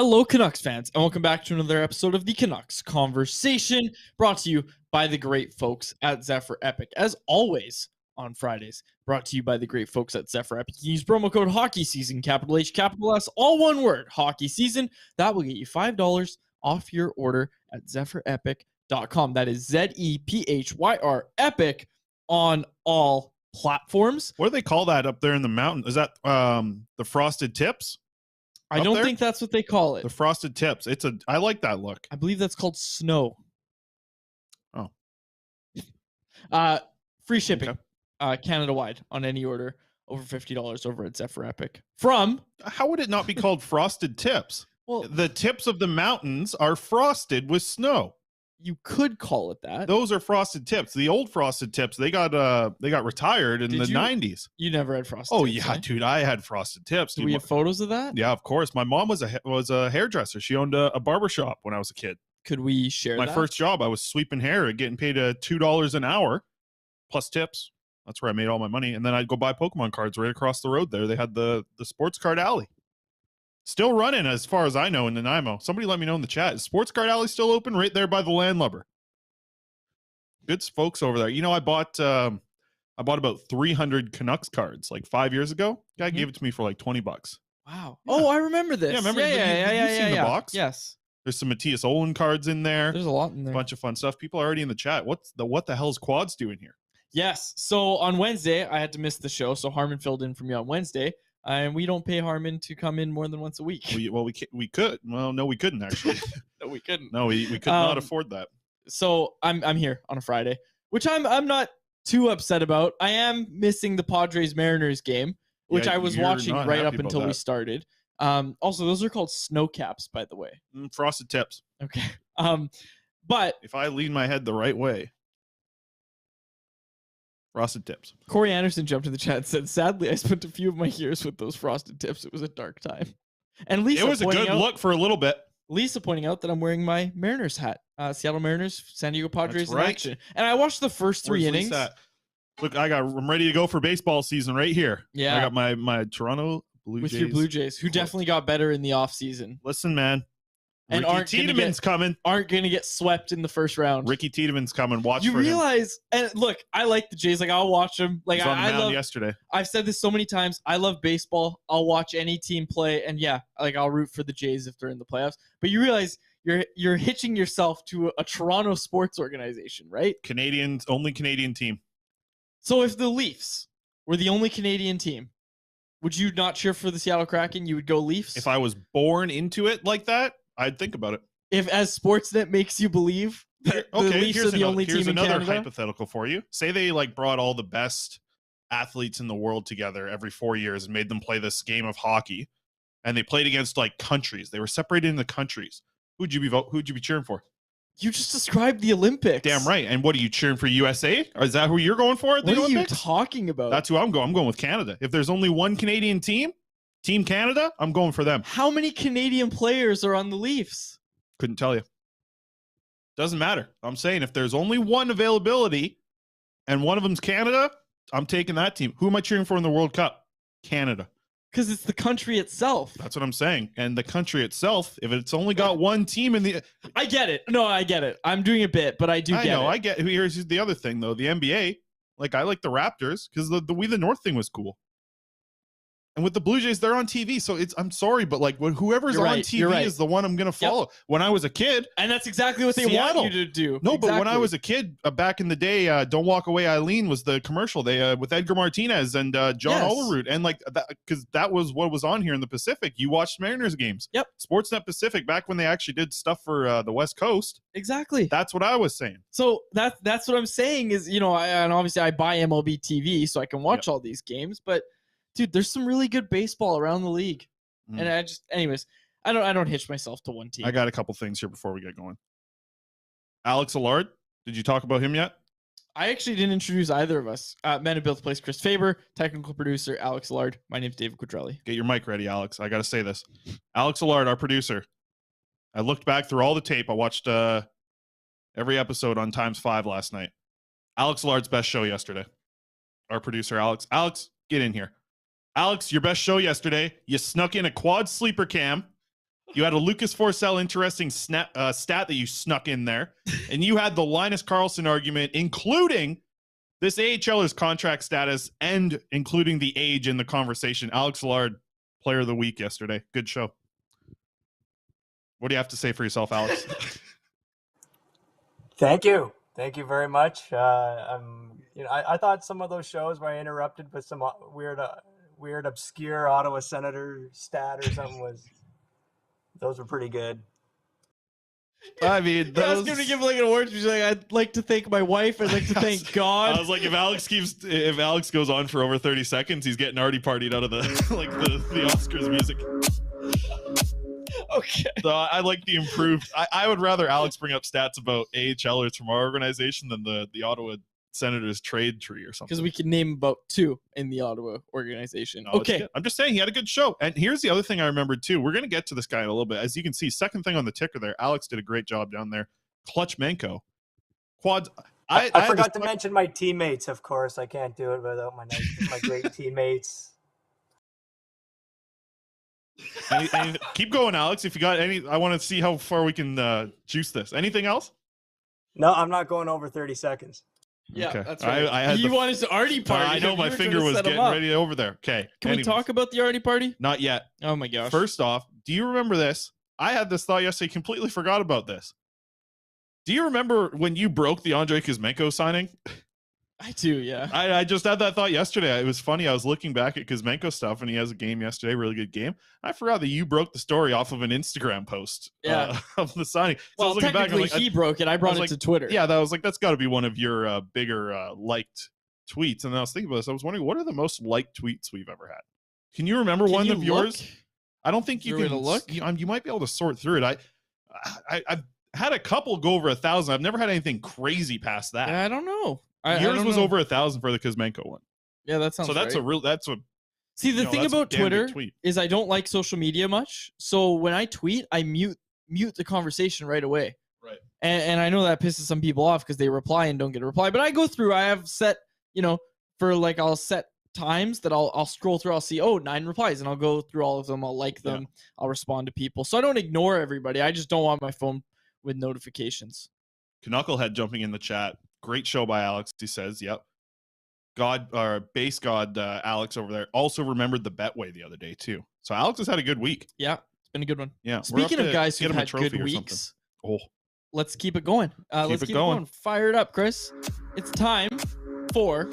Hello, Canucks fans, and welcome back to another episode of the Canucks Conversation, brought to you by the great folks at Zephyr Epic. As always, on Fridays, brought to you by the great folks at Zephyr Epic. You use promo code Hockey Season, capital H, capital S, all one word, Hockey Season. That will get you $5 off your order at ZephyrEpic.com. That is ZEPHYR Epic on all platforms. What do they call that up there in the mountain? Is that the frosted tips? I don't think that's what they call it. The frosted tips. I like that look. I believe that's called snow. Oh. Free shipping, Canada-wide on any order over $50 over at Zephyr Epic. From... How would it not be called frosted tips? Well, the tips of the mountains are frosted with snow. You could call it that. Those are frosted tips. The old frosted tips, they got retired in the 90s. You never had frosted tips? Oh, yeah, right? Dude, I had frosted tips. Do we have photos of that? Yeah, of course. My mom was a hairdresser. She owned a barber shop when I was a kid. Could we share My first job, I was sweeping hair and getting paid $2 an hour plus tips. That's where I made all my money. And then I'd go buy Pokemon cards right across the road there. They had the sports card alley. Still running as far as I know in Nanaimo. Somebody let me know in the chat. Is Sports Card Alley still open right there by the Landlubber? Good folks over there. You know, I bought about 300 Canucks cards like 5 years ago. Guy gave it to me for like $20. Wow. Yeah. Oh, I remember this. Yeah, remember? You've seen the box? Yes. There's some Matthias Olin cards in there. There's a lot in there. A bunch of fun stuff. People are already in the chat. What the hell is Quads doing here? Yes. So on Wednesday, I had to miss the show. So Harmon filled in for me on Wednesday. And we don't pay Harmon to come in more than once a week. We could. Well, no, we couldn't actually. No, we couldn't. No, we could not afford that. So I'm here on a Friday, which I'm not too upset about. I am missing the Padres Mariners game, which I was watching right up until we started. Also, those are called snow caps, by the way. Frosted tips. Okay. But if I lean my head the right way. Frosted tips. Corey Anderson jumped in the chat and said, sadly, I spent a few of my years with those frosted tips. It was a dark time. And Lisa, it was a good look for a little bit. Lisa pointing out that I'm wearing my Mariners hat. Seattle Mariners, San Diego Padres in action. And I watched the first three innings. Look, I'm ready to go for baseball season right here. Yeah. I got my Toronto Blue Jays. With your Blue Jays, who definitely got better in the offseason. Listen, man. And Ricky Tiedemann's coming. Aren't going to get swept in the first round. Ricky Tiedemann's coming. Watch for him. You realize, and look, I like the Jays. Like, I'll watch them. Like, I love yesterday. I've said this so many times. I love baseball. I'll watch any team play, and yeah, like I'll root for the Jays if they're in the playoffs. But you realize you're hitching yourself to a Toronto sports organization, right? Only Canadian team. So if the Leafs were the only Canadian team, would you not cheer for the Seattle Kraken? You would go Leafs? If I was born into it like that, I'd think about it. If as Sportsnet makes you believe that the Leafs are the only team in Canada? Here's another hypothetical for you. Say they brought all the best athletes in the world together every 4 years and made them play this game of hockey, and they played against countries. They were separated into countries. Who'd you be cheering for? You just described the Olympics. Damn right. And what are you cheering for, USA? Or is that who you're going for at the Olympics? What are you talking about? That's who I'm going. I'm going with Canada. If there's only one Canadian team, Team Canada, I'm going for them. How many Canadian players are on the Leafs? Couldn't tell you. Doesn't matter. I'm saying if there's only one availability and one of them's Canada, I'm taking that team. Who am I cheering for in the World Cup? Canada. Because it's the country itself. That's what I'm saying. And the country itself, if it's only got one team in the... I get it. No, I get it. I'm doing a bit, but I get it. I get it. Here's the other thing, though. The NBA, I like the Raptors because the We the North thing was cool. And with the Blue Jays, they're on TV. So I'm sorry, but whoever's on TV is the one I'm going to follow. Yep. When I was a kid. And that's exactly what they want you to do. No, but when I was a kid, back in the day, Don't Walk Away, Eileen was the commercial with Edgar Martinez and John Olerud. And because that was what was on here in the Pacific. You watched Mariners games. Yep. Sportsnet Pacific, back when they actually did stuff for the West Coast. Exactly. That's what I was saying. So that's what I'm saying is, and obviously I buy MLB TV so I can watch all these games, but dude, there's some really good baseball around the league. And anyways, I don't hitch myself to one team. I got a couple things here before we get going. Alex Allard, did you talk about him yet? I actually didn't introduce either of us. Man who built the place, Chris Faber, technical producer, Alex Allard. My name's David Quadrelli. Get your mic ready, Alex. I got to say this. Alex Allard, our producer. I looked back through all the tape. I watched every episode on Times5 last night. Alex Allard's best show yesterday. Our producer, Alex. Alex, get in here. Alex, your best show yesterday. You snuck in a quad sleeper cam You had a Lucas Forsell interesting stat that you snuck in there. And you had the Linus Karlsson argument, including this AHLer's contract status and including the age in the conversation. Alex Villard, player of the week yesterday. Good show. What do you have to say for yourself, Alex? Thank you. Thank you very much. I thought some of those shows where I interrupted with some weird, obscure Ottawa Senator stat or something those were pretty good. I mean, I was going to give like an award. She's like, I'd like to thank my wife. I'd like to thank God. I was like, if Alex goes on for over 30 seconds, he's getting Arty-Partied out of the the Oscars music. Okay. So I like the improved. I would rather Alex bring up stats about AHLers from our organization than the Ottawa Senators trade tree or something. Because we can name about 2 in the Ottawa organization. No, okay. I'm just saying he had a good show. And here's the other thing I remembered too. We're going to get to this guy in a little bit. As you can see, second thing on the ticker there, Alex did a great job down there. Kuzmenko. Quads. I forgot to mention my teammates, of course. I can't do it without my great teammates. Keep going, Alex. If you got any, I want to see how far we can juice this. Anything else? No, I'm not going over 30 seconds. Yeah, okay. that's right. You wanted to Arty-Party. I know my finger was getting ready over there. Okay. Can we talk about the Arty-Party? Not yet. Oh my gosh. First off, do you remember this? I had this thought yesterday, completely forgot about this. Do you remember when you broke the Andrei Kuzmenko signing? I do, yeah. I just had that thought yesterday. It was funny. I was looking back at Kuzmenko stuff, and he has a game yesterday, really good game. I forgot that you broke the story off of an Instagram post of the signing. So well, I was looking technically, back, he broke it. I brought it to Twitter. Yeah, that's got to be one of your bigger liked tweets. And then I was thinking about this. I was wondering, what are the most liked tweets we've ever had? Can you remember one of yours? I don't think you can look. You might be able to sort through it. I've had a couple go over 1,000. I've never had anything crazy past that. I don't know. Yours was over 1,000 for the Kuzmenko one. Yeah, that sounds. So that's right. See, the thing about Twitter is I don't like social media much. So when I tweet, I mute the conversation right away. Right. And I know that pisses some people off because they reply and don't get a reply. But I go through. I have set, I'll set times that I'll scroll through. I'll see 9 replies, and I'll go through all of them. I'll like them. Yeah. I'll respond to people. So I don't ignore everybody. I just don't want my phone with notifications. Knucklehead jumping in the chat. Great show by Alex, he says. Yep. Base God Alex over there also remembered the Betway the other day, too. So Alex has had a good week. Yeah, it's been a good one. Yeah. Speaking of guys who've had good weeks, let's keep it going. Let's keep it going. Fire it up, Chris. It's time for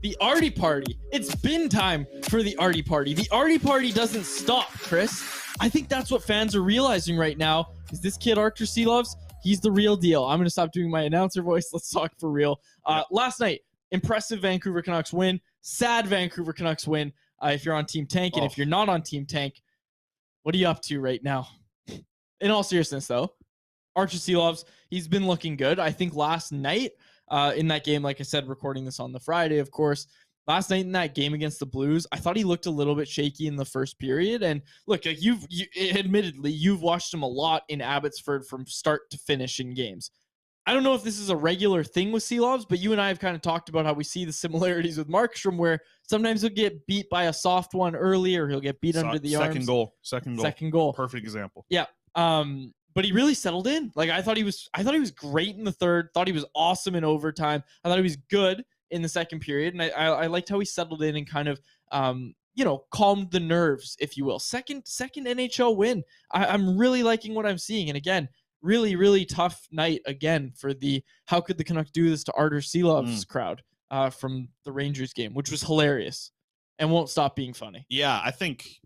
the Arty-Party. It's been time for the Arty-Party. The Arty-Party doesn't stop, Chris. I think that's what fans are realizing right now is this kid, Arturs Silovs, he's the real deal. I'm going to stop doing my announcer voice. Let's talk for real. Last night, impressive Vancouver Canucks win. Sad Vancouver Canucks win if you're on Team Tank. And if you're not on Team Tank, what are you up to right now? In all seriousness, though, Arturs Silovs, he's been looking good. I think last night in that game, like I said, recording this on the Friday, of course, last night in that game against the Blues, I thought he looked a little bit shaky in the first period. And look, admittedly, you've watched him a lot in Abbotsford from start to finish in games. I don't know if this is a regular thing with Silovs, but you and I have kind of talked about how we see the similarities with Markstrom, where sometimes he'll get beat by a soft one early, or he'll get beat under the arms. Second goal. Perfect example. Yeah. But he really settled in. Like I thought he was great in the third. Thought he was awesome in overtime. I thought he was good in the second period, and I liked how he settled in and kind of calmed the nerves, if you will. Second NHL win. I'm really liking what I'm seeing, and again, really, really tough night again for the how could the Canucks do this to Arturs Silovs crowd from the Rangers game, which was hilarious and won't stop being funny. Yeah, I think,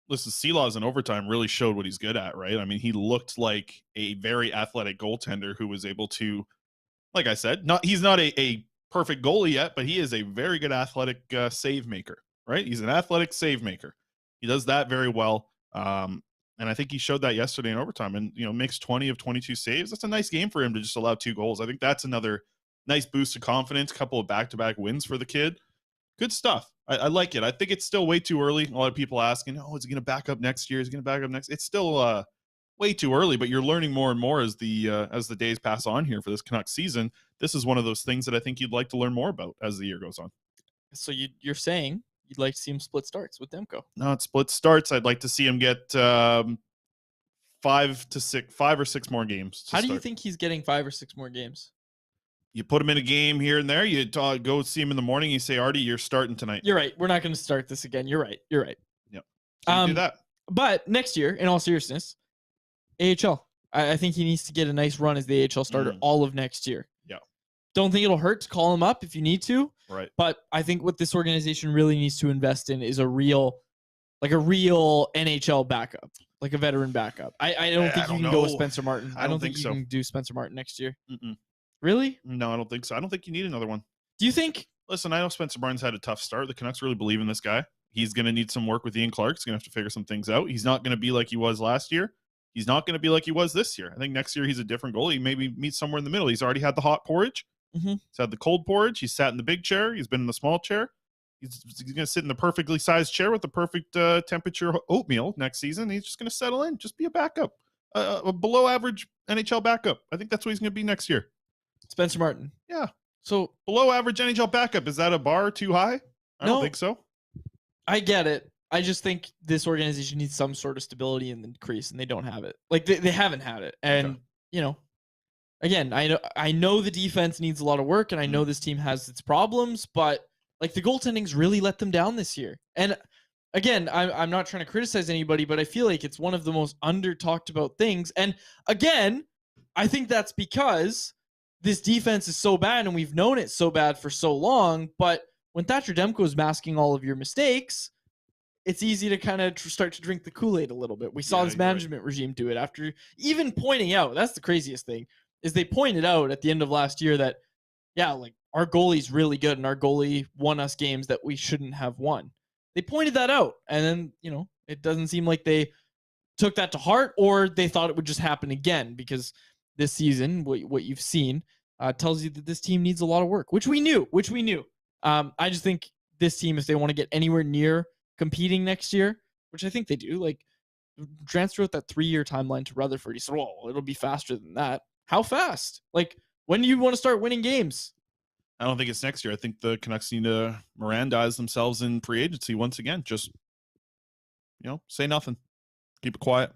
listen, Silovs in overtime really showed what he's good at, right? I mean, he looked like a very athletic goaltender who was able to, like I said, he's not a perfect goalie yet, but he is a very good athletic save maker, right? He's an athletic save maker. He does that very well. And I think he showed that yesterday in overtime and, makes 20 of 22 saves. That's a nice game for him to just allow 2 goals. I think that's another nice boost of confidence, a couple of back-to-back wins for the kid. Good stuff. I like it. I think it's still way too early. A lot of people asking, is he going to back up next year? Is he going to back up next? It's still way too early, but you're learning more and more as the days pass on here for this Canucks season. This is one of those things that I think you'd like to learn more about as the year goes on. So you're saying you'd like to see him split starts with Demko? Not split starts. I'd like to see him get 5 or 6 more games. How do you think he's getting 5 or 6 more games? You put him in a game here and there. You go see him in the morning. You say, Arty, you're starting tonight. You're right. We're not going to start this again. You're right. Yep. So you do that. But next year, in all seriousness, AHL. I think he needs to get a nice run as the AHL starter all of next year. Yeah. Don't think it'll hurt to call him up if you need to. Right. But I think what this organization really needs to invest in is a real NHL backup, like a veteran backup. I don't think you can go with Spencer Martin. I don't think you can do Spencer Martin next year. Really? No, I don't think so. I don't think you need another one. Do you think? Listen, I know Spencer Martin's had a tough start. The Canucks really believe in this guy. He's going to need some work with Ian Clark. He's going to have to figure some things out. He's not going to be like he was last year. He's not going to be like he was this year. I think next year he's a different goalie. He maybe meets somewhere in the middle. He's already had the hot porridge. He's had the cold porridge. He's sat in the big chair. He's been in the small chair. He's going to sit in the perfectly sized chair with the perfect temperature oatmeal next season. He's just going to settle in, just be a backup, a below average NHL backup. I think that's what he's going to be next year. Spencer Martin. Yeah. So below average NHL backup. Is that a bar too high? I don't think so. I get it. I just think this organization needs some sort of stability in the crease, and they don't have it. Like they haven't had it. And again, I know the defense needs a lot of work, and I know this team has its problems, but like the goaltending's really let them down this year. And again, I'm not trying to criticize anybody, but I feel like it's one of the most under talked about things. And again, I think that's because this defense is so bad, and we've known it so bad for so long. But when Thatcher Demko is masking all of your mistakes, it's easy to kind of start to drink the Kool-Aid a little bit. We saw this management regime do it after even pointing out. That's the craziest thing, is they pointed out at the end of last year that, like our goalie's really good and our goalie won us games that we shouldn't have won. They pointed that out. And then, it doesn't seem like they took that to heart, or they thought it would just happen again, because this season, what you've seen tells you that this team needs a lot of work, which we knew. I just think this team, if they want to get anywhere near competing next year, which I think they do, like transfer out that 3-year timeline to Rutherford. He said, well, it'll be faster than that. How fast? Like, when do you want to start winning games? I don't think it's next year. I think the Canucks need to Mirandize themselves in free agency once again. Just, say nothing. Keep it quiet.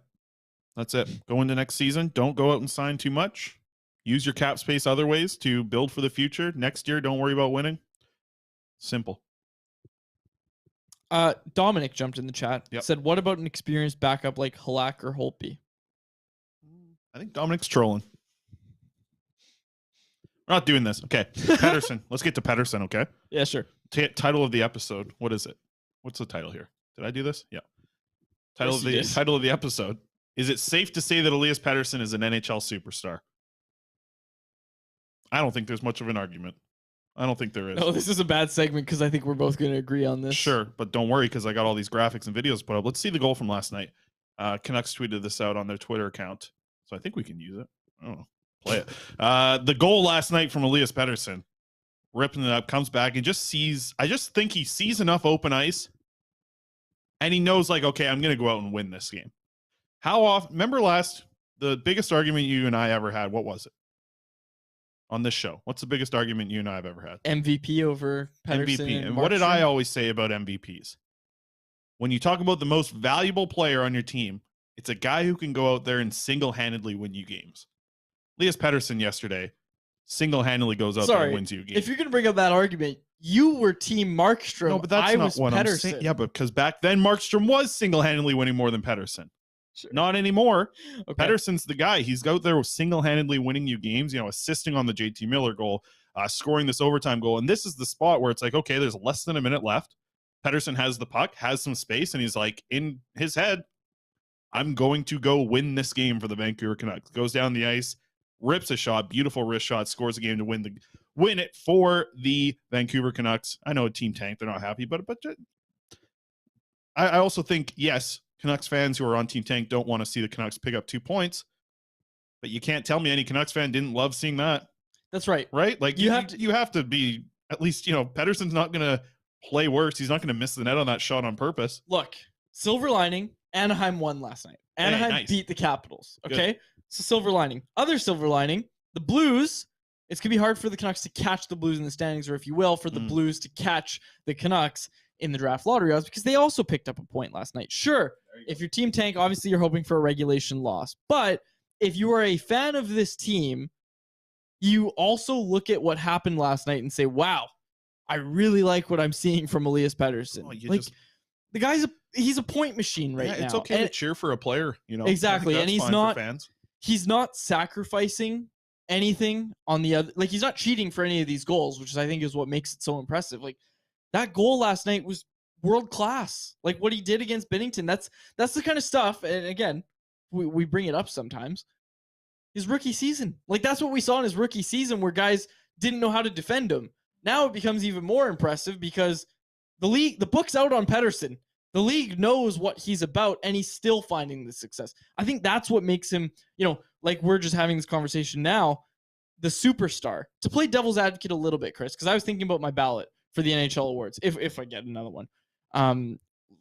That's it. Go into next season. Don't go out and sign too much. Use your cap space other ways to build for the future. Next year, don't worry about winning. Simple. Dominic jumped in the chat. Said, what about an experienced backup like Halak or Holtby? I think Dominic's trolling. We're not doing this. Okay. Pettersson. Let's get to Pettersson, okay? Yeah, sure. Title of the episode. What is it? What's the title here? Did I do this? Yeah. Title of the episode. Is it safe to say that Elias Pettersson is an NHL superstar? I don't think there's much of an argument. I don't think there is. No, this is a bad segment because I think we're both going to agree on this. Sure, but don't worry because I got all these graphics and videos put up. Let's see the goal from last night. Canucks tweeted this out on their Twitter account, so I think we can use it. I don't know. Play it. The goal last night from Elias Pettersson, ripping it up, comes back and just sees. I just think he sees enough open ice, and he knows, like, okay, I'm going to go out and win this game. How often? Remember the biggest argument you and I ever had? What was it? On this show, what's the biggest argument you and I have ever had? MVP over Pettersson. MVP. And what did I always say about MVPs? When you talk about the most valuable player on your team, it's a guy who can go out there and single-handedly win you games. Elias Pettersson yesterday single-handedly goes out there and wins you a game. If you're going to bring up that argument, you were Team Markstrom. No, but that's not what I'm saying. Yeah, but because back then Markstrom was single-handedly winning more than Pettersson. Sure. Not anymore. Okay. Pettersson's the guy. He's out there single-handedly winning you games, assisting on the JT Miller goal, scoring this overtime goal. And this is the spot where it's like, okay, there's less than a minute left. Pettersson has the puck, has some space, and he's like, in his head, I'm going to go win this game for the Vancouver Canucks. Goes down the ice, rips a shot, beautiful wrist shot, scores a game to win it for the Vancouver Canucks. I know a team tank, they're not happy, but I also think, yes, Canucks fans who are on Team Tank don't want to see the Canucks pick up 2 points, but you can't tell me any Canucks fan didn't love seeing that. That's right. Right? Like you have to be at least, Pettersson's not going to play worse. He's not going to miss the net on that shot on purpose. Look, silver lining, Anaheim won last night. Anaheim beat the Capitals. Okay. Good. So silver lining. Other silver lining, the Blues, it's going to be hard for the Canucks to catch the Blues in the standings, or if you will, for the Blues to catch the Canucks in the draft lottery odds because they also picked up a point last night. Sure, if your team tank, obviously you're hoping for a regulation loss. But if you are a fan of this team, you also look at what happened last night and say, wow, I really like what I'm seeing from Elias Pettersson. The guy's he's a point machine right now. It's okay to cheer for a player, Exactly. And he's not sacrificing anything on the other. Like, he's not cheating for any of these goals, which I think is what makes it so impressive. Like, that goal last night was world class. Like, what he did against Binnington, that's the kind of stuff. And again, we bring it up sometimes. His rookie season, like, that's what we saw in his rookie season, where guys didn't know how to defend him. Now it becomes even more impressive because the book's out on Pettersson. The league knows what he's about, and he's still finding the success. I think that's what makes him, like we're just having this conversation now, the superstar. To play devil's advocate a little bit, Chris, because I was thinking about my ballot for the NHL awards, if I get another one.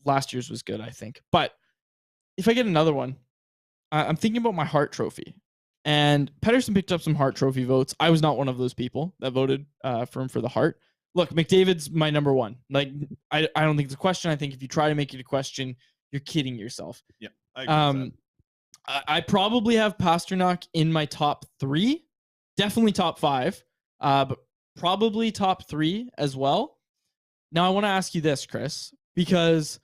Last year's was good, I think. But if I get another one, I'm thinking about my Hart Trophy. And Pettersson picked up some Hart Trophy votes. I was not one of those people that voted for him for the Hart. Look, McDavid's my number one. Like, I don't think it's a question. I think if you try to make it a question, you're kidding yourself. Yeah, I agree with that. I probably have Pasternak in my top 3. Definitely top 5. But probably top 3 as well. Now, I want to ask you this, Chris, because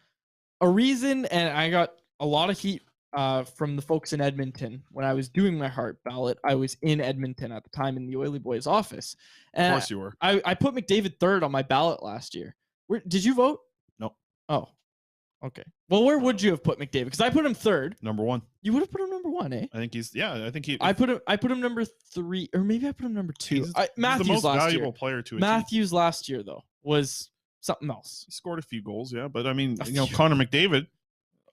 a reason, and I got a lot of heat from the folks in Edmonton when I was doing my Hart ballot. I was in Edmonton at the time in the Oily Boys office. And of course you were. I put McDavid 3rd on my ballot last year. Did you vote? No. Oh, okay. Well, where would you have put McDavid? Because I put him 3rd. Number 1. You would have put him number 1, eh? I think he. I put him number 3, or maybe I put him number 2. Matthews the most last valuable year. Player to Matthews last year though was something else. He scored a few goals, yeah, but I mean, Connor McDavid.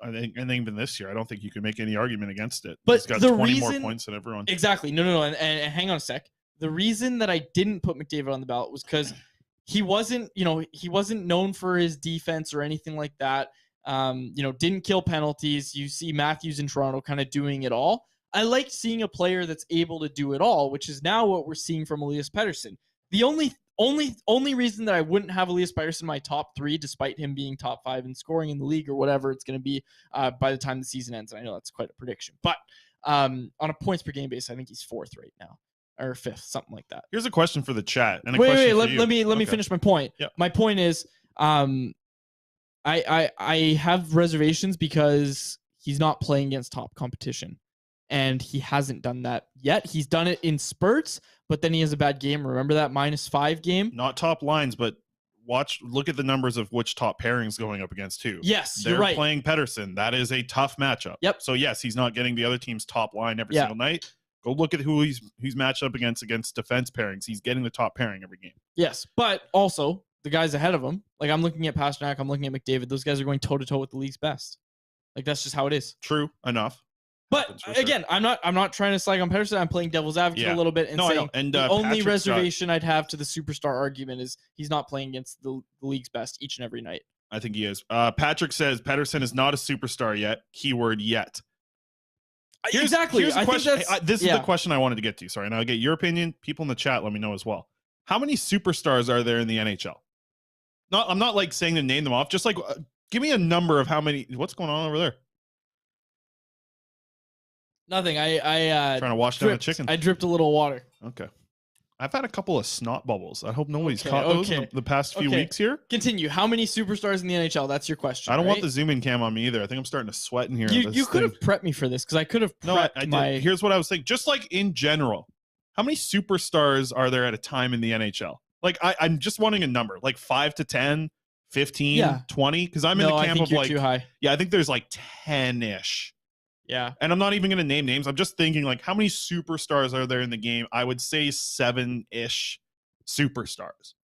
I think even this year, I don't think you can make any argument against it. But he's got 20 more points than everyone. Exactly. No. And hang on a sec. The reason that I didn't put McDavid on the ballot was because he wasn't known for his defense or anything like that. Didn't kill penalties. You see Matthews in Toronto kind of doing it all. I like seeing a player that's able to do it all, which is now what we're seeing from Elias Pettersson. The only reason that I wouldn't have Elias Pettersson in my top 3, despite him being top 5 in scoring in the league or whatever it's going to be by the time the season ends. And I know that's quite a prediction, but on a points per game basis, I think he's 4th right now, or 5th, something like that. Here's a question for the chat. And let me finish my point. Yep. My point is, I have reservations because he's not playing against top competition. And he hasn't done that yet. He's done it in spurts, but then he has a bad game. Remember that -5 game? Not top lines, but look at the numbers of which top pairings going up against too. Yes, they're you're right. playing Pettersson. That is a tough matchup. Yep. So yes, he's not getting the other team's top line every single night. Go look at who he's matched up against defense pairings. He's getting the top pairing every game. Yes, but also the guys ahead of him. Like, I'm looking at Pasternak, I'm looking at McDavid. Those guys are going toe to toe with the league's best. Like, that's just how it is. True enough. But again, I'm not trying to slag on Pettersson. I'm playing devil's advocate a little bit and saying the only reservation I'd have to the superstar argument is he's not playing against the league's best each and every night. I think he is. Patrick says Pettersson is not a superstar yet. Keyword yet. Exactly. Here's a question. This is the question I wanted to get to. Sorry, and I'll get your opinion. People in the chat, let me know as well. How many superstars are there in the NHL? I'm not like saying to name them off. Just like give me a number of how many. What's going on over there? Nothing. I trying to wash down a chicken. I dripped a little water. Okay. I've had a couple of snot bubbles. I hope nobody's caught those in the past few weeks here. Continue. How many superstars in the NHL? That's your question. I don't want the zoom in cam on me either. I think I'm starting to sweat in here. You could have prepped me for this because I could have prepped I did. Here's what I was saying. Just like in general, how many superstars are there at a time in the NHL? Like I'm just wanting a number, like 5 to 10, 15, 20. Because I'm in the camp of like too high. Yeah, I think there's like 10-ish. Yeah. And I'm not even going to name names. I'm just thinking like how many superstars are there in the game? I would say 7-ish superstars.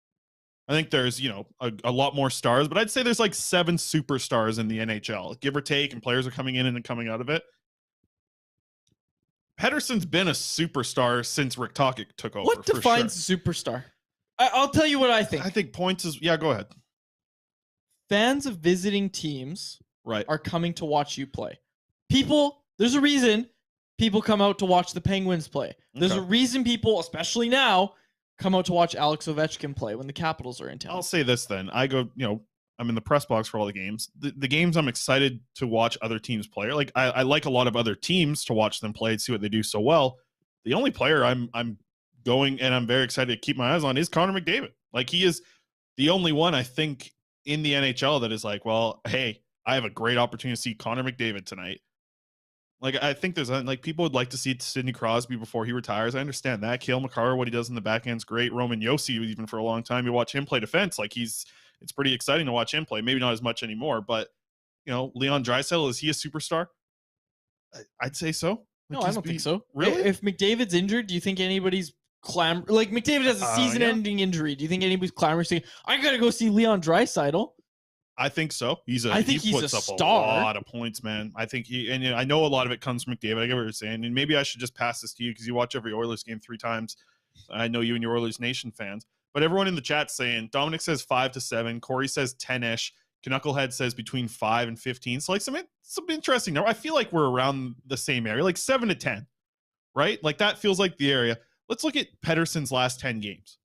I think there's, a lot more stars, but I'd say there's like 7 superstars in the NHL, give or take, and players are coming in and coming out of it. Pettersson's been a superstar since Rick Tocchet took over. What defines a superstar? I'll tell you what I think. I think points is, go ahead. Fans of visiting teams are coming to watch you play. There's a reason people come out to watch the Penguins play. There's a reason people, especially now, come out to watch Alex Ovechkin play when the Capitals are in town. I'll say this then. I go, I'm in the press box for all the games. The games I'm excited to watch other teams play. Like I like a lot of other teams to watch them play and see what they do so well. The only player I'm going and I'm very excited to keep my eyes on is Connor McDavid. Like he is the only one I think in the NHL that is like, well, hey, I have a great opportunity to see Connor McDavid tonight. Like I think there's like people would like to see Sidney Crosby before he retires. I understand that. Cale Makar, what he does in the back end's great. Roman Josi, even for a long time, you watch him play defense. Like it's pretty exciting to watch him play. Maybe not as much anymore, but Leon Draisaitl, is he a superstar? I'd say so. Like, no, I don't think so. Really? If McDavid's injured, do you think anybody's like McDavid has a season-ending injury? Do you think anybody's clamoring saying, "I gotta go see Leon Draisaitl"? I think so. He puts up star. A lot of points, man. I think I know a lot of it comes from McDavid. I get what you're saying, and maybe I should just pass this to you because you watch every Oilers game 3 times. I know you and your Oilers Nation fans, but everyone in the chat saying Dominic says 5 to 7, Corey says 10ish, Knucklehead says between 5 and 15. So like some interesting number. I feel like we're around the same area, like 7 to 10, right? Like that feels like the area. Let's look at Pettersson's last 10 games.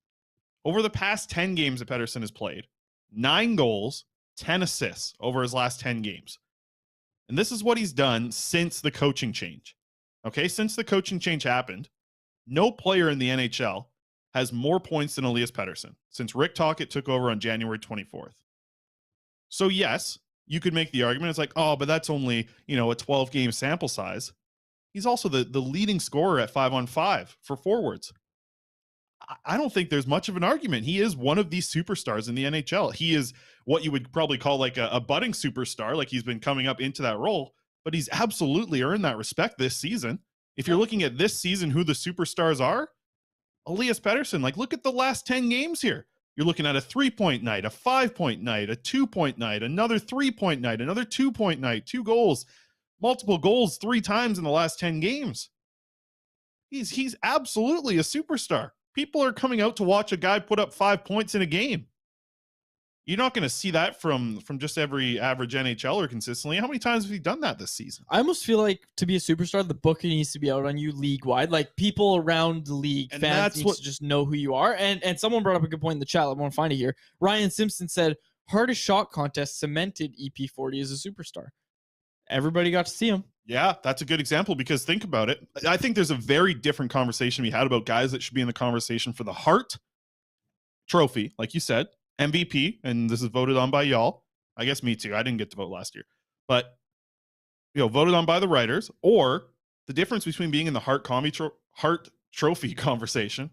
Over the past 10 games that Pettersson has played, 9 goals, 10 assists over his last 10 games. And this is what he's done since the coaching change. Okay, since the coaching change happened, no player in the NHL has more points than Elias Pettersson since Rick Tocchet took over on January 24th. So yes, you could make the argument. It's like, oh, but that's only, a 12-game sample size. He's also the leading scorer at 5-on-5 for forwards. I don't think there's much of an argument. He is one of these superstars in the NHL. He is what you would probably call like a budding superstar. Like he's been coming up into that role, but he's absolutely earned that respect this season. If you're looking at this season, who the superstars are, Elias Pettersson, like look at the last 10 games here. You're looking at a 3-point night, a 5-point night, a 2-point night, another 3-point night, another 2-point night, 2 goals, multiple goals 3 times in the last 10 games. He's absolutely a superstar. People are coming out to watch a guy put up 5 points in a game. You're not going to see that from just every average NHLer consistently. How many times have he done that this season? I almost feel like to be a superstar, the booking needs to be out on you league-wide. Like people around the league, fans need to just know who you are. And someone brought up a good point in the chat. I want to find it here. Ryan Simpson said, hardest shot contest cemented EP40 as a superstar. Everybody got to see him. Yeah, that's a good example because think about it. I think there's a very different conversation we had about guys that should be in the conversation for the Hart Trophy, like you said, MVP, and this is voted on by y'all. I guess me too. I didn't get to vote last year. But, voted on by the writers, or the difference between being in the Hart Trophy conversation.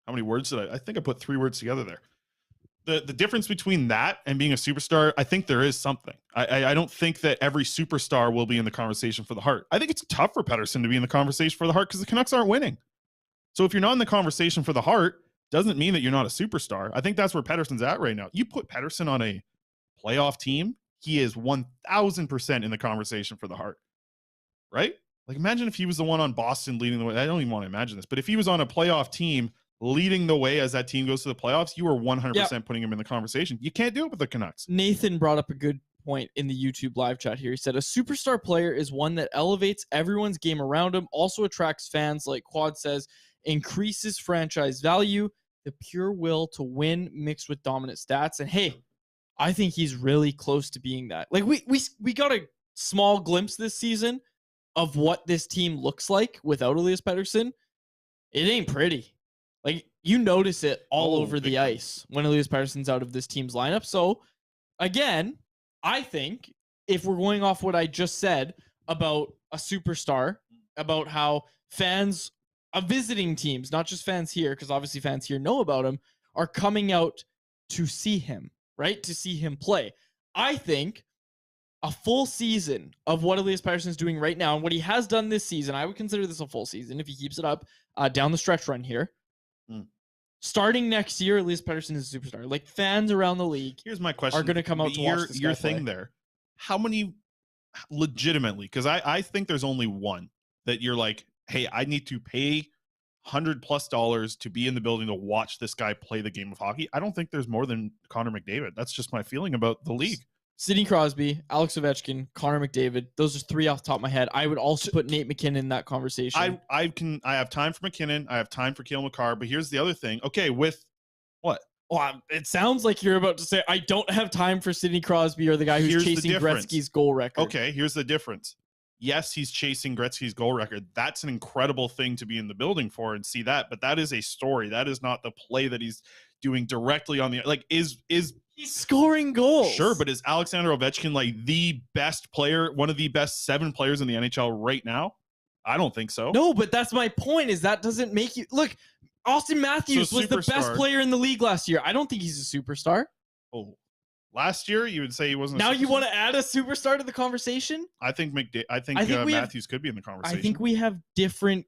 How many words did I think I put 3 words together there. The difference between that and being a superstar, I think there is something. I don't think that every superstar will be in the conversation for the Hart. I think it's tough for Pettersson to be in the conversation for the Hart because the Canucks aren't winning. So if you're not in the conversation for the Hart, doesn't mean that you're not a superstar. I think that's where Pettersson's at right now. You put Pettersson on a playoff team, he is 1,000% in the conversation for the Hart, right? Like imagine if he was the one on Boston leading the way. I don't even want to imagine this, but if he was on a playoff team leading the way as that team goes to the playoffs, you are 100% putting him in the conversation. You can't do it with the Canucks. Nathan brought up a good point in the YouTube live chat here. He said, a superstar player is one that elevates everyone's game around him, also attracts fans, like Quad says, increases franchise value, the pure will to win mixed with dominant stats. And hey, I think he's really close to being that. Like we got a small glimpse this season of what this team looks like without Elias Pettersson. It ain't pretty. Like, you notice it all over the ice when Elias Pettersson's out of this team's lineup. So, again, I think if we're going off what I just said about a superstar, about how fans of visiting teams, not just fans here, because obviously fans here know about him, are coming out to see him, right? To see him play. I think a full season of what Elias Pettersson's doing right now and what he has done this season, I would consider this a full season if he keeps it up down the stretch run here. Starting next year, Elias Pettersson is a superstar. Like fans around the league, here's my question: are going to come out to watch this your guy thing play. there. How many, legitimately? Because I think there's only one that you're like, hey, I need to pay $100+ to be in the building to watch this guy play the game of hockey. I don't think there's more than Connor McDavid. That's just my feeling about the league. Sidney Crosby, Alex Ovechkin, Connor McDavid. Those are 3 off the top of my head. I would also put Nate McKinnon in that conversation. I have time for McKinnon. I have time for Cale Makar. But here's the other thing. Okay, with what? Well, it sounds like you're about to say, I don't have time for Sidney Crosby or the guy who's Here's the chasing difference. Gretzky's goal record. Okay, here's the difference. Yes, he's chasing Gretzky's goal record. That's an incredible thing to be in the building for and see that, but that is a story. That is not the play that he's doing directly on the is He's scoring goals. sure, but is Alexander Ovechkin like the best player, one of the best 7 players in the NHL right now? I don't think so. No, but that's my point, is that doesn't make you look. Austin Matthews was the best superstar. player in the league last year. I don't think he's a superstar. Oh, last year you would say he wasn't. Now you want to add a superstar to the conversation? I think Matthews could be in the conversation. I think we have different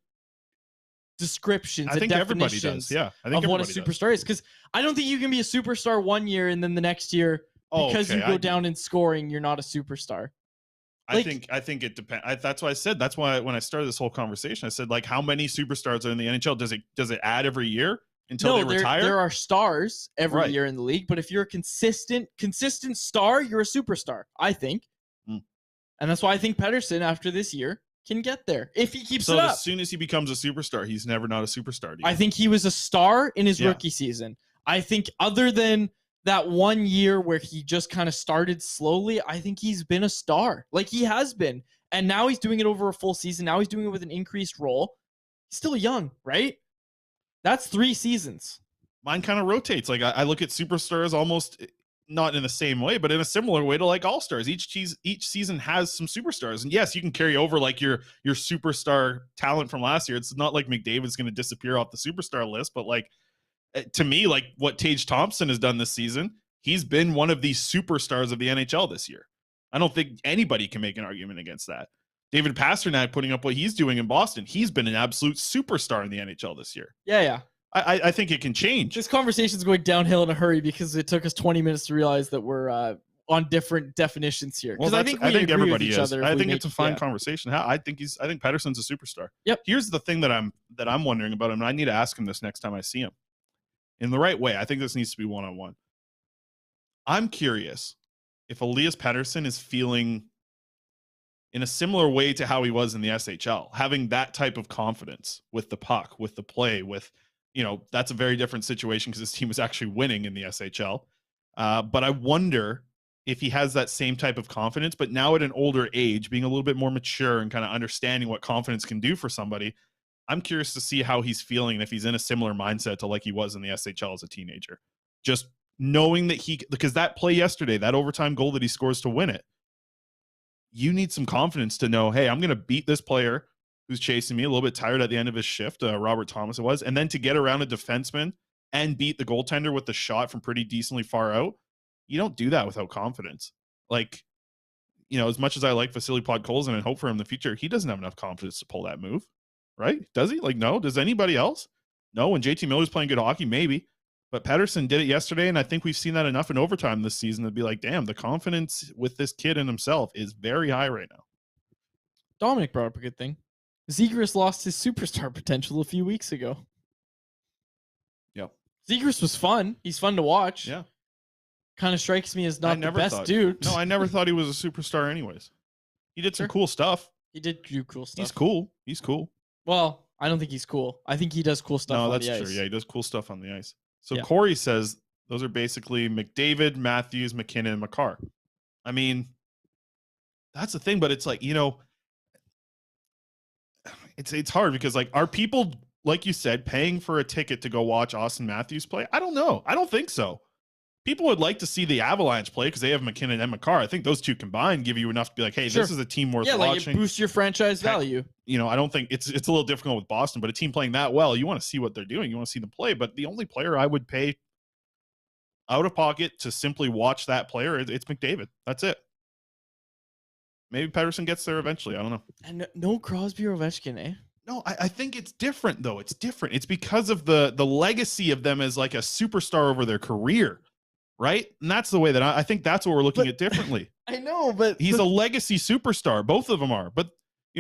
descriptions. I think and everybody definitions does. Yeah, I think of what a everybody superstar is, because I don't think you can be a superstar one year and then the next year, because you go down in scoring, you're not a superstar. I think it depends. That's why I said. That's why when I started this whole conversation, I said, like, how many superstars are in the NHL? Does it add every year until they retire? There are stars every Right. year in the league, but if you're a consistent star, you're a superstar, I think. Mm. And that's why I think Pettersson, after this year, can get there if he keeps So it up. as soon as he becomes a superstar, he's never not a superstar. I think he was a star in his rookie season. I think other than that 1 year where he just kind of started slowly, I think he's been a star. Like, he has been. And now he's doing it over a full season. Now he's doing it with an increased role. He's still young, right? That's 3 seasons. Mine kind of rotates. Like I look at superstars almost not in the same way, but in a similar way to like all-stars. Each season has some superstars. And yes, you can carry over like your superstar talent from last year. It's not like McDavid's going to disappear off the superstar list, but like, to me, like what Tage Thompson has done this season, he's been one of the superstars of the NHL this year. I don't think anybody can make an argument against that. David Pastrnak putting up what he's doing in Boston, he's been an absolute superstar in the NHL this year. Yeah. I think it can change. This conversation's going downhill in a hurry because it took us 20 minutes to realize that we're on different definitions here. Because I think everybody is. Other I think it's a fine conversation. I think Pettersson's a superstar. Yep. Here's the thing that I'm wondering about him, and I need to ask him this next time I see him. In the right way, I think this needs to be one-on-one. I'm curious if Elias Pettersson is feeling in a similar way to how he was in the SHL, having that type of confidence with the puck, with the play, with, that's a very different situation because his team was actually winning in the SHL. But I wonder if he has that same type of confidence, but now at an older age, being a little bit more mature and kind of understanding what confidence can do for somebody. I'm curious to see how he's feeling and if he's in a similar mindset to like he was in the SHL as a teenager. Just knowing that because that play yesterday, that overtime goal that he scores to win it, you need some confidence to know, hey, I'm going to beat this player who's chasing me, a little bit tired at the end of his shift, Robert Thomas it was, and then to get around a defenseman and beat the goaltender with the shot from pretty decently far out. You don't do that without confidence. Like, as much as I like Vasily Podkolzin and hope for him in the future, he doesn't have enough confidence to pull that move. Right? Does he? Like, no. Does anybody else? No. When JT Miller's playing good hockey, maybe. But Pettersson did it yesterday, and I think we've seen that enough in overtime this season to be like, damn, the confidence with this kid in himself is very high right now. Dominic brought up a good thing. Zegras lost his superstar potential a few weeks ago. Yep. Zegras was fun. He's fun to watch. Yeah. Kind of strikes me as not the best dude. No, I never thought he was a superstar anyways. He did some cool stuff. He did do cool stuff. He's cool. Well, I don't think he's cool. I think he does cool stuff on the ice. No, that's true. Yeah, he does cool stuff on the ice. So Corey says those are basically McDavid, Matthews, McKinnon, and Makar. I mean, that's the thing, but it's like, it's hard because like, are people, like you said, paying for a ticket to go watch Austin Matthews play? I don't know. I don't think so. People would like to see the Avalanche play because they have McKinnon and Makar. I think those two combined give you enough to be like, hey, this is a team worth watching. Like it boosts your franchise value. I don't think it's a little difficult with Boston, but a team playing that well, you want to see what they're doing. You want to see them play. But the only player I would pay out of pocket to simply watch that player, it's McDavid. That's it. Maybe Pettersson gets there eventually. I don't know. And no Crosby or Ovechkin, eh? No, I think it's different, though. It's different. It's because of the legacy of them as like a superstar over their career. Right? And that's the way that I think that's what we're looking at differently. I know, but he's a legacy superstar. Both of them are. But,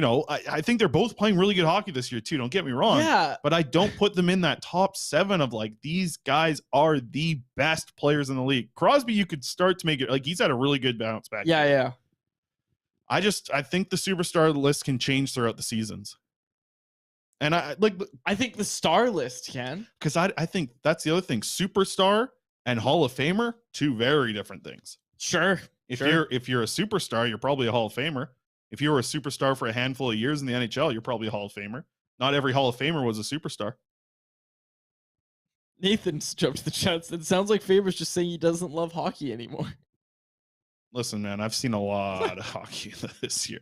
I think they're both playing really good hockey this year, too. Don't get me wrong. Yeah. But I don't put them in that top 7 of like, these guys are the best players in the league. Crosby, you could start to make it like he's had a really good bounce back. Yeah. I think the superstar list can change throughout the seasons. And I think the star list can. Because I think that's the other thing. Superstar and Hall of Famer, two very different things. Sure. If sure. you're a superstar, you're probably a Hall of Famer. If you were a superstar for a handful of years in the NHL, you're probably a Hall of Famer. Not every Hall of Famer was a superstar. Nathan's jumped to the chat. It sounds like Faber's just saying he doesn't love hockey anymore. Listen, man, I've seen a lot of hockey this year.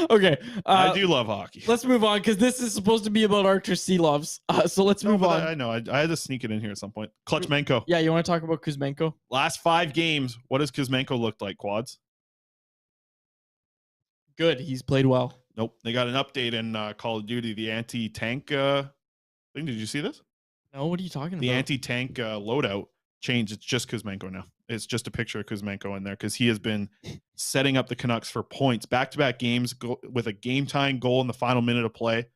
Okay. I do love hockey. Let's move on because this is supposed to be about Arturs Silovs. So let's move on. I know. I had to sneak it in here at some point. Kuzmenko. Yeah, you want to talk about Kuzmenko? Last 5 games, what does Kuzmenko look like, Quads? Good. He's played well. Nope. They got an update in Call of Duty, the anti-tank thing. Did you see this? No, what are you talking about? The anti-tank loadout changed. It's just Kuzmenko now. It's just a picture of Kuzmenko in there because he has been setting up the Canucks for points, back-to-back games with a game-tying goal in the final minute of play.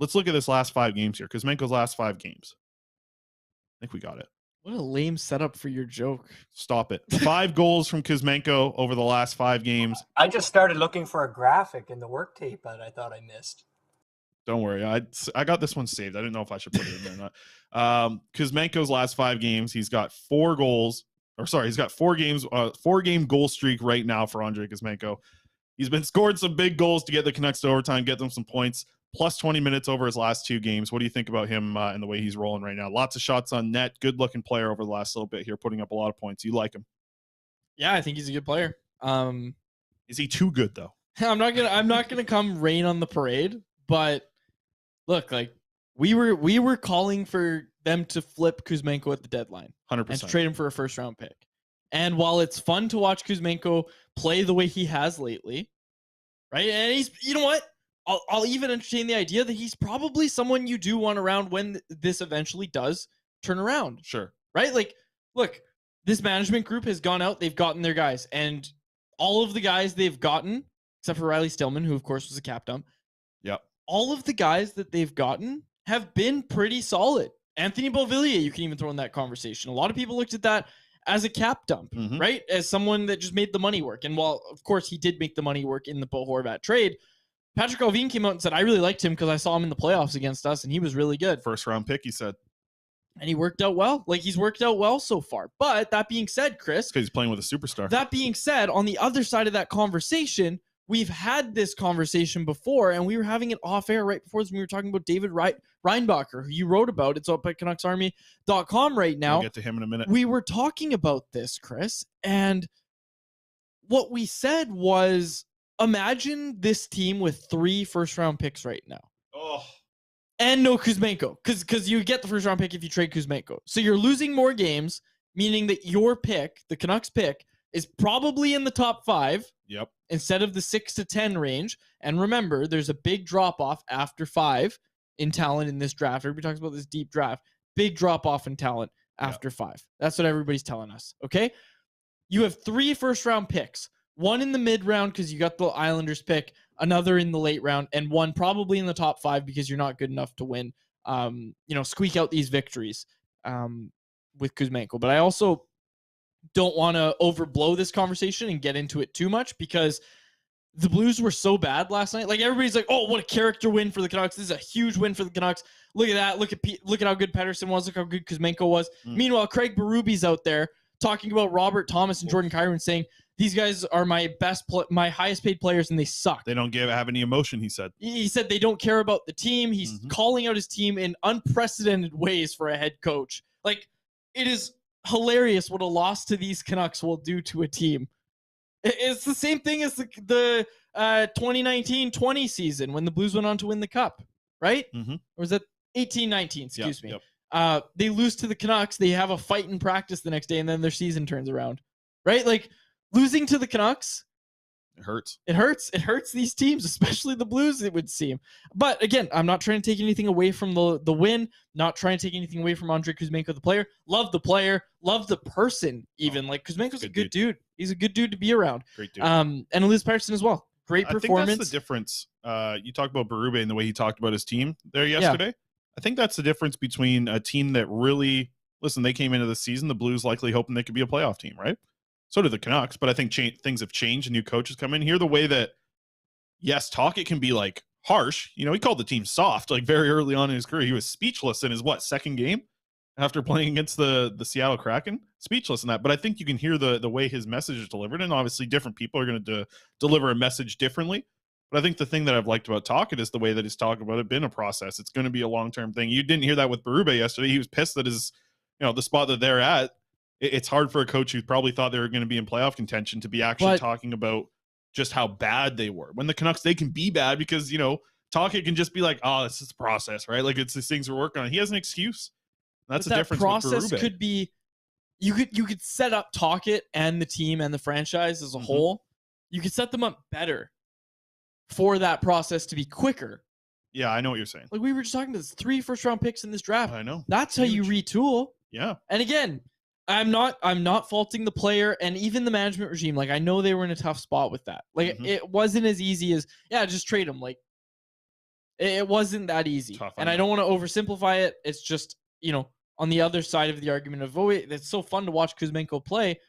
Let's look at this last 5 games here. Kuzmenko's last 5 games. I think we got it. What a lame setup for your joke. Stop it. 5 goals from Kuzmenko over the last 5 games. I just started looking for a graphic in the work tape that I thought I missed. Don't worry. I got this one saved. I didn't know if I should put it in there or not. Kuzmenko's last 5 games, he's got 4 goals. Or sorry, he's got 4 games, 4-game goal streak right now for Andrei Kuzmenko. He's been scoring some big goals to get the Canucks to overtime, get them some points, plus 20 minutes over his last 2 games. What do you think about him and the way he's rolling right now? Lots of shots on net, good-looking player over the last little bit here, putting up a lot of points. You like him? Yeah, I think he's a good player. Is he too good though? I'm not gonna come rain on the parade, but look, like we were calling for them to flip Kuzmenko at the deadline 100%. and to trade him for a first-round pick. And while it's fun to watch Kuzmenko play the way he has lately, right? And he's, you know what? I'll even entertain the idea that he's probably someone you do want around when this eventually does turn around. Sure. Right? Like, look, this management group has gone out, they've gotten their guys, and all of the guys they've gotten, except for Riley Stillman, who of course was a cap dump. Yep. All of the guys that they've gotten have been pretty solid. Anthony Beauvillier, you can even throw in that conversation. A lot of people looked at that as a cap dump, right? As someone that just made the money work. And while, of course, he did make the money work in the Bo Horvat trade, Patrick Allvin came out and said, I really liked him because I saw him in the playoffs against us, and he was really good. First-round pick, he said. And he worked out well. Like, he's worked out well so far. But that being said, Chris. Because he's playing with a superstar. That being said, on the other side of that conversation, we've had this conversation before, and we were having it off air right before this when we were talking about David Reinbacher, who you wrote about. It's up at CanucksArmy.com right now. We'll get to him in a minute. We were talking about this, Chris, and what we said was, imagine this team with 3 first-round picks right now. Oh. And no Kuzmenko, because you get the first-round pick if you trade Kuzmenko. So you're losing more games, meaning that your pick, the Canucks pick, is probably in the top 5. Yep. Instead of the 6 to 10 range. And remember, there's a big drop-off after 5 in talent in this draft. Everybody talks about this deep draft. Big drop-off in talent after 5. That's what everybody's telling us, okay? You have 3 first-round picks. 1 in the mid-round because you got the Islanders pick, another in the late round, and 1 probably in the top 5 because you're not good enough to win, squeak out these victories with Kuzmenko. But I also don't want to overblow this conversation and get into it too much because the Blues were so bad last night. Like, everybody's like, oh, what a character win for the Canucks. This is a huge win for the Canucks. Look at that. Look at how good Pettersson was. Look how good Kuzmenko was. Meanwhile, Craig Berube's out there talking about Robert Thomas and Jordan Kyrou saying, these guys are my my highest paid players and they suck. They don't have any emotion, he said. He said they don't care about the team. He's calling out his team in unprecedented ways for a head coach. Like, it is hilarious what a loss to these Canucks will do to a team. It's the same thing as the 2019-20 season when the Blues went on to win the Cup, right? Or was that 18-19? Excuse me. Yep. They lose to the Canucks. They have a fight in practice the next day, and then their season turns around, right? Like, losing to the Canucks, it hurts. It hurts. It hurts these teams, especially the Blues, it would seem. But again, I'm not trying to take anything away from the win, not trying to take anything away from Andrei Kuzmenko, the player. Love the player, love the person, even. Like, Kuzmenko's a good dude. He's a good dude to be around. Great dude. And Elias Pettersson as well. Great performance. I think that's the difference. You talked about Berube and the way he talked about his team there yesterday. Yeah. I think that's the difference between a team that really, listen, they came into the season, the Blues likely hoping they could be a playoff team, right? So did the Canucks, but I think things have changed. New coaches come in here. The way that, yes, Tocchet can be like harsh. You know, he called the team soft like very early on in his career. He was speechless in his second game, after playing against the Seattle Kraken. Speechless in that. But I think you can hear the way his message is delivered. And obviously different people are going to deliver a message differently. But I think the thing that I've liked about Tocchet is the way that he's talking about it being a process. It's going to be a long-term thing. You didn't hear that with Berube yesterday. He was pissed that the spot that they're at, it's hard for a coach who probably thought they were going to be in playoff contention to be actually talking about just how bad they were. When the Canucks, they can be bad because, Tocchet can just be like, oh, this is a process, right? Like it's these things we're working on. He has an excuse. That's the difference. Process with Berube. could be, you could set up Tocchet and the team and the franchise as a whole. You could set them up better for that process to be quicker. Yeah, I know what you're saying. Like we were just talking about this 3 first-round picks in this draft. I know. That's how you retool. Yeah. And again, I'm not faulting the player and even the management regime. Like I know they were in a tough spot with that. Like it wasn't as easy as just trade them. Like it wasn't that easy. Tough, and I don't want to oversimplify it. It's just, on the other side of the argument of, it's so fun to watch Kuzmenko play.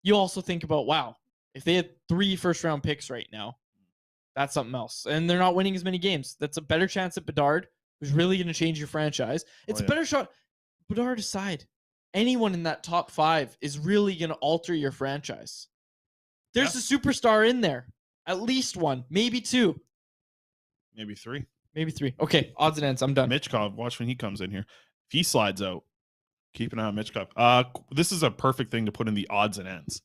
You also think about, wow, if they had 3 first-round picks right now, that's something else. And they're not winning as many games. That's a better chance at Bedard, who's really going to change your franchise. It's a better shot. Bedard aside, anyone in that top 5 is really going to alter your franchise. There's a superstar in there. At least 1, maybe 2. Maybe 3. Maybe 3. Okay, odds and ends. I'm done. Mitchkov, watch when he comes in here. If he slides out, keep an eye on Mitchkov. This is a perfect thing to put in the odds and ends.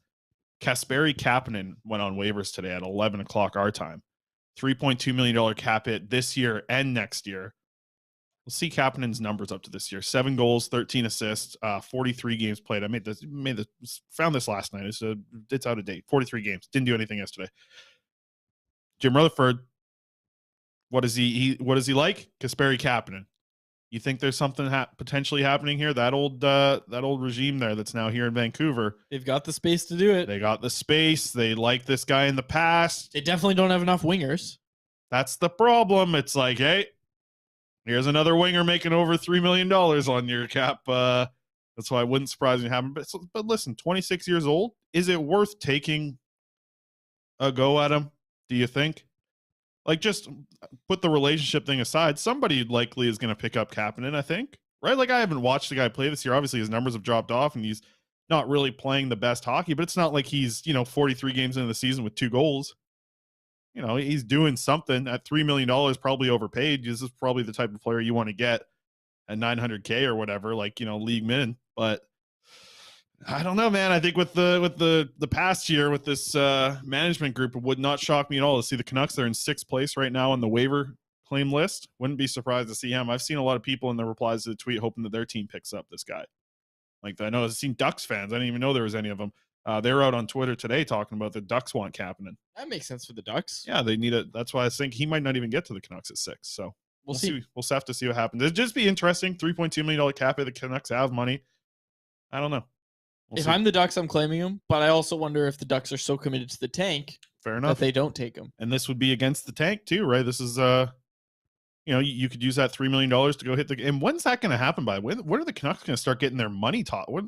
Kasperi Kapanen went on waivers today at 11 o'clock our time. $3.2 million cap hit this year and next year. We'll see Kapanen's numbers up to this year. 7 goals, 13 assists, 43 games played. I found this last night. It's out of date. 43 games. Didn't do anything yesterday. Jim Rutherford, what is he like? Kasperi Kapanen. You think there's something potentially happening here? That old regime there that's now here in Vancouver. They've got the space to do it. They got the space. They like this guy in the past. They definitely don't have enough wingers. That's the problem. It's like, hey, here's another winger making over $3 million on your cap. That's why it wouldn't surprise me to happen. But listen, 26 years old. Is it worth taking a go at him? Do you think? Like, just put the relationship thing aside. Somebody likely is going to pick up Kapanen, I think. Right? Like, I haven't watched the guy play this year. Obviously, his numbers have dropped off, and he's not really playing the best hockey. But it's not like he's, 43 games into the season with 2 goals. He's doing something at $3 million, probably overpaid. This is probably the type of player you want to get at $900K or whatever, like, league min. But I don't know, man. I think with the past year with this management group, it would not shock me at all to see the Canucks. They're in 6th place right now on the waiver claim list. Wouldn't be surprised to see him. I've seen a lot of people in the replies to the tweet hoping that their team picks up this guy. Like, I know I've seen Ducks fans. I didn't even know there was any of them. They were out on Twitter today talking about the Ducks want Kapanen. That makes sense for the Ducks. Yeah, they need it. That's why I think he might not even get to the Canucks at 6. So we'll see. We'll have to see what happens. It'd just be interesting. $3.2 million cap hit. The Canucks have money. I don't know. If I'm the Ducks, I'm claiming him, but I also wonder if the Ducks are so committed to the tank fair enough that they don't take him. And this would be against the tank too, right? This is you could use that $3 million to go hit the. And when's that going to happen by? When are the Canucks going to start getting their money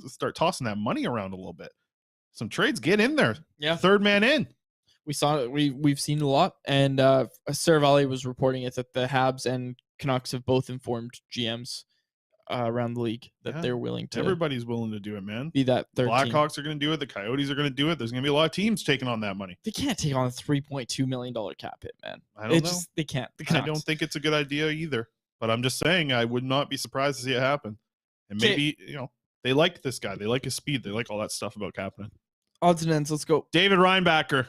start tossing that money around a little bit? Some trades get in there. Yeah, 3rd man in. We saw it. We've seen a lot, and Saravalli was reporting it that the Habs and Canucks have both informed GMs around the league that they're willing to. Everybody's willing to do it, man. Be that third Blackhawks team. Are going to do it. The Coyotes are going to do it. There's going to be a lot of teams taking on that money. They can't take on a $3.2 million cap hit, man. I don't know. They can't. I don't think it's a good idea either. But I'm just saying, I would not be surprised to see it happen. And maybe they like this guy. They like his speed. They like all that stuff about Kapanen. Odds and ends. Let's go. David Reinbacher.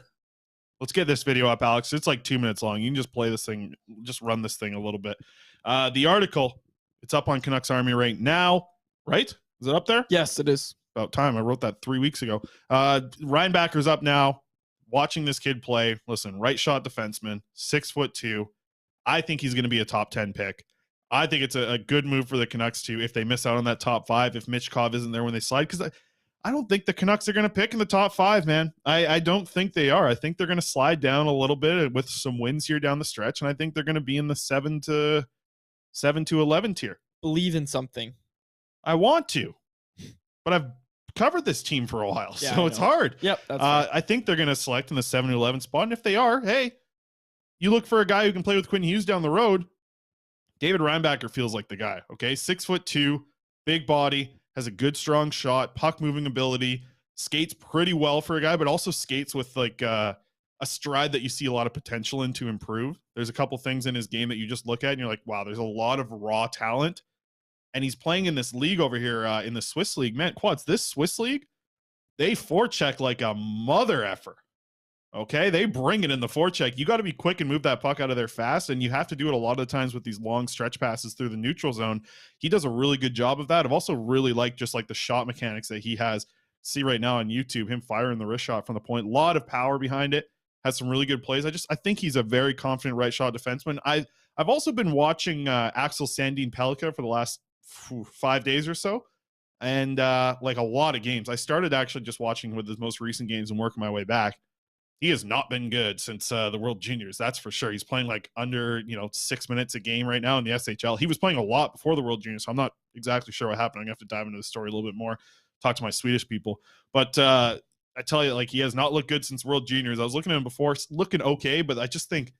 Let's get this video up, Alex. It's like 2 minutes long. You can just play this thing, just run this thing a little bit. The article, it's up on Canucks Army right now, right? Is it up there? Yes, it is. About time. I wrote that 3 weeks ago. Reinbacher's up now, watching this kid play. Listen, right shot defenseman, 6'2". I think he's going to be a top 10 pick. I think it's a good move for the Canucks too if they miss out on that top 5, if Mitchkov isn't there when they slide, because I don't think the Canucks are going to pick in the top 5, man. I don't think they are. I think they're going to slide down a little bit with some wins here down the stretch, and I think they're going to be in the 7 to 11 tier. Believe in something. I want to, but I've covered this team for a while, yeah, so it's hard. Yep. That's right. I think they're going to select in the 7 to 11 spot, and if they are, hey, you look for a guy who can play with Quinn Hughes down the road. David Reinbacher feels like the guy. Okay, 6'2", Big body, has a good strong shot, puck moving ability, skates pretty well for a guy, but also skates with like a stride that you see a lot of potential in to improve. There's a couple things in his game that you just look at and you're like, wow, there's a lot of raw talent. And he's playing in this league over here in the Swiss league. Man, Quads, this Swiss league, they forecheck like a mother effer. Okay, they bring it in the forecheck. You got to be quick and move that puck out of there fast, and you have to do it a lot of the times with these long stretch passes through the neutral zone. He does a really good job of that. I've also really liked just like the shot mechanics that he has. See right now on YouTube, him firing the wrist shot from the point. A lot of power behind it. Has some really good plays. I think he's a very confident right shot defenseman. I've also been watching Axel Sandin Pellikka for the last 5 days or so, and like a lot of games. I started actually just watching with his most recent games and working my way back. He has not been good since the World Juniors, that's for sure. He's playing like under 6 minutes a game right now in the SHL. He was playing a lot before the World Juniors, so I'm not exactly sure what happened. I'm gonna have to dive into the story a little bit more, talk to my Swedish people. But I tell you, like, he has not looked good since World Juniors. I was looking at him before, looking okay, but I just think,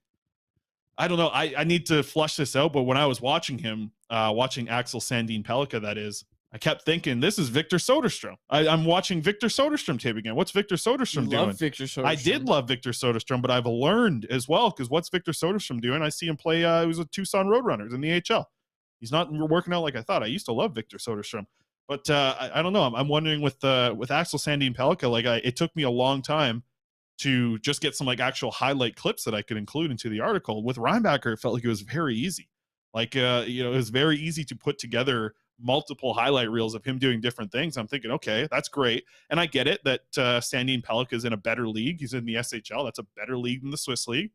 I don't know. I need to flush this out. But when I was watching him, watching Axel Sandin Pellikka, that is, I kept thinking, this is Victor Soderstrom. I'm watching Victor Soderstrom tape again. What's Victor Soderstrom doing? Love Victor Soderstrom. I did love Victor Soderstrom, but I've learned as well, because what's Victor Soderstrom doing? I see him play. He was with Tucson Roadrunners in the AHL. He's not working out like I thought. I used to love Victor Soderstrom. But I don't know. I'm wondering with Axel Sandin Pellikka, like it took me a long time to just get some like actual highlight clips that I could include into the article. With Reinbacher, it felt like it was very easy. Like, it was very easy to put together multiple highlight reels of him doing different things. I'm thinking, okay, that's great. And I get it that Sandin Pellikka is in a better league. He's in the SHL. That's a better league than the Swiss league.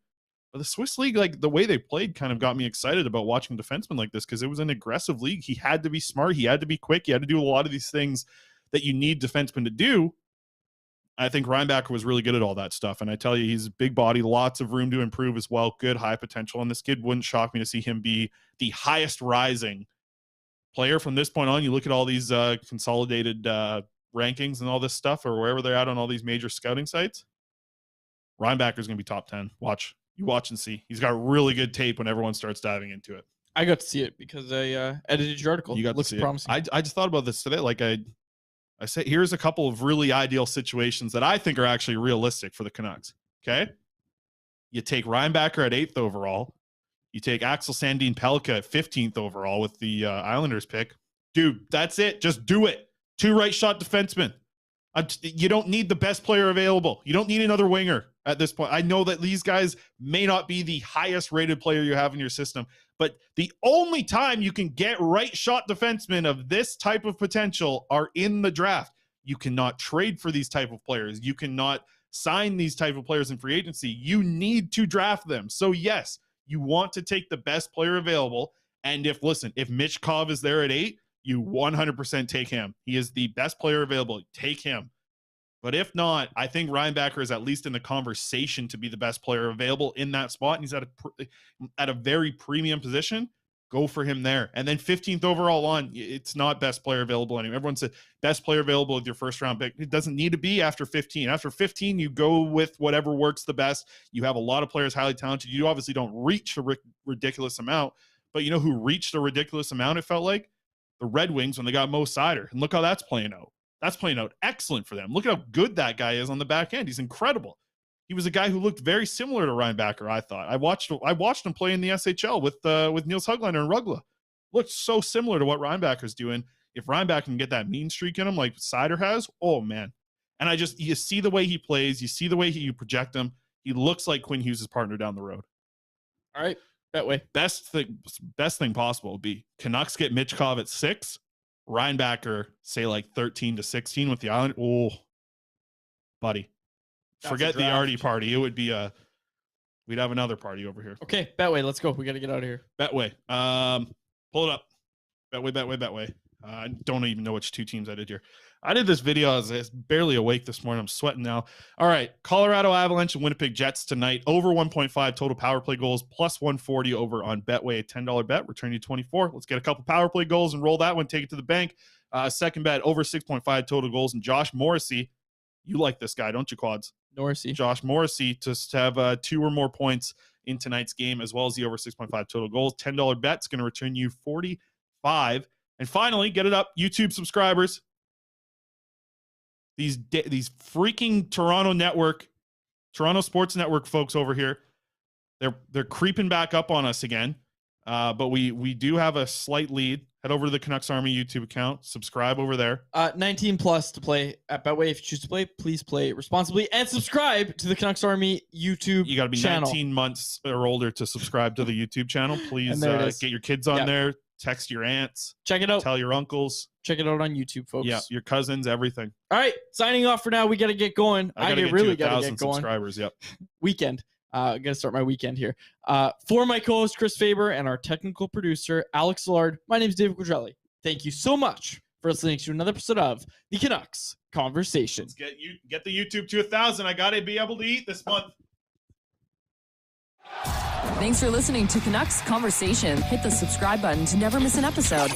But the Swiss league, like the way they played kind of got me excited about watching defensemen like this, because it was an aggressive league. He had to be smart. He had to be quick. He had to do a lot of these things that you need defensemen to do. I think Reinbacher was really good at all that stuff. And I tell you, he's a big body, lots of room to improve as well. Good high potential. And this kid wouldn't shock me to see him be the highest rising player from this point on. You look at all these consolidated rankings and all this stuff, or wherever they're at on all these major scouting sites. Reinbacher's going to be top 10. You watch and see. He's got really good tape when everyone starts diving into it. I got to see it because I edited your article. You got Looks to see promising. I just thought about this today. Like I said, here's a couple of really ideal situations that I think are actually realistic for the Canucks. Okay. You take Reinbacher at 8th overall. You take Axel Sandin Pellikka at 15th overall with the Islanders pick. Dude, that's it. Just do it. 2 right shot defensemen. You don't need the best player available. You don't need another winger at this point. I know that these guys may not be the highest rated player you have in your system, but the only time you can get right shot defensemen of this type of potential are in the draft. You cannot trade for these type of players. You cannot sign these type of players in free agency. You need to draft them. So yes, you want to take the best player available. And if Michkov is there at 8, you 100% take him. He is the best player available. Take him. But if not, I think Reinbacher is at least in the conversation to be the best player available in that spot. And he's at a very premium position. Go for him there. And then 15th overall on, it's not best player available anymore. Everyone said best player available with your first round pick. It doesn't need to be after 15. After 15, you go with whatever works the best. You have a lot of players highly talented. You obviously don't reach a ridiculous amount, but you know who reached a ridiculous amount, it felt like? The Red Wings when they got Mo Seider. And look how that's playing out. That's playing out excellent for them. Look at how good that guy is on the back end. He's incredible. He was a guy who looked very similar to Reinbacher, I thought. I watched him play in the SHL with Niels Höglander and Rögle. Looked so similar to what Reinbacher's doing. If Reinbacher can get that mean streak in him like Seider has, oh man. And you see the way he plays, you see the way you project him. He looks like Quinn Hughes' partner down the road. All right, Betway. Best thing possible would be Canucks get Michkov at 6, Reinbacher say like 13 to 16 with the Island. Oh, buddy. Forget the Arty-Party. It would be we'd have another party over here. Okay, Betway, let's go. We got to get out of here. Betway. Pull it up. Betway. I don't even know which 2 teams I did here. I did this video. I was barely awake this morning. I'm sweating now. All right. Colorado Avalanche and Winnipeg Jets tonight. Over 1.5 total power play goals, plus 140 over on Betway. A $10 bet. Return you 24. Let's get a couple power play goals and roll that one. Take it to the bank. Second bet, over 6.5 total goals. And Josh Morrissey. You like this guy, don't you, Quads? Morrissey. Josh Morrissey to have 2 or more points in tonight's game, as well as the over 6.5 total goals. $10 bet's going to return you 45. And finally, get it up, YouTube subscribers. These freaking Toronto Sports Network folks over here, they're creeping back up on us again. But we do have a slight lead. Head over to the Canucks Army YouTube account. Subscribe over there. 19 plus to play at Betway. If you choose to play, please play responsibly and subscribe to the Canucks Army YouTube You got to be channel. 19 months or older to subscribe to the YouTube channel. Please get your kids on there. Text your aunts. Check it out. Tell your uncles. Check it out on YouTube, folks. Yeah, your cousins, everything. All right, signing off for now. We got to get going. I really got to get going. Subscribers, yep. Weekend. I'm going to start my weekend here. For my co-host, Chris Faber, and our technical producer, Alex Szilard, my name is David Quadrelli. Thank you so much for listening to another episode of the Canucks Conversation. Let's get the YouTube to 1,000. I got to be able to eat this month. Thanks for listening to Canucks Conversation. Hit the subscribe button to never miss an episode.